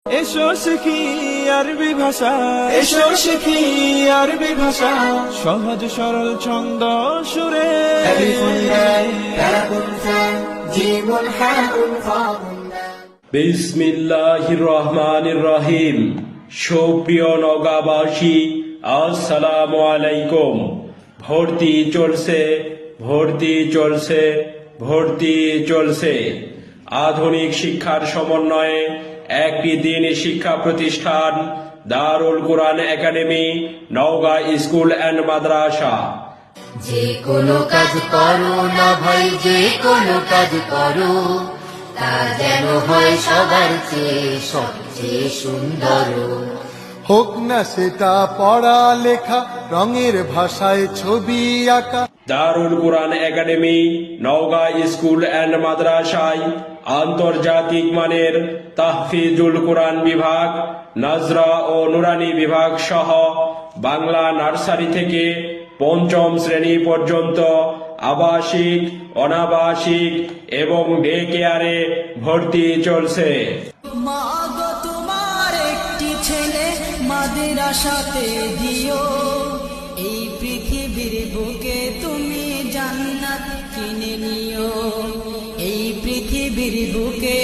এসো শিখি আরবি ভাষা, এসো শিখি আরবি ভাষা, সহজ সরল ছন্দ সুরে। বিসমিল্লাহির রহমানির রহিম। সুপ্রিয় নওগাঁবাসী, আসসালামু আলাইকুম। ভর্তি চলছে, ভর্তি চলছে, ভর্তি চলছে। আধুনিক শিক্ষার সমন্বয়ে একটি দ্বীনি শিক্ষা প্রতিষ্ঠান দারুল কুরআন একাডেমি, নওগাঁ স্কুল অ্যান্ড মাদ্রাসা। যে কোনো কাজ করো না ভাই, যে কোনো কাজ করো, তা যেন হয় সবার চেয়ে সবচেয়ে সুন্দর। হোক না সেটা পড়া লেখা, রঙের ভাষায় ছবি আঁকা। দারুল কুরআন একাডেমি, নওগাঁ স্কুল অ্যান্ড মাদ্রাসায় আন্তর্জাতিক মানের তাহফিজুল কুরআন বিভাগ, নাজরা ও নুরানি বিভাগ সহ বাংলা নার্সারি থেকে পঞ্চম শ্রেণী পর্যন্ত আবাসিক, অনাবাসিক এবং ডে কেয়ারে ভর্তি চলছে। মা গো তোমার একটি ছেলে মাদ্রাসাতে দিও, এই পৃথিবীর বুকে তুমি জান্নাত কিনে নিও, এই পৃথিবীর বুকে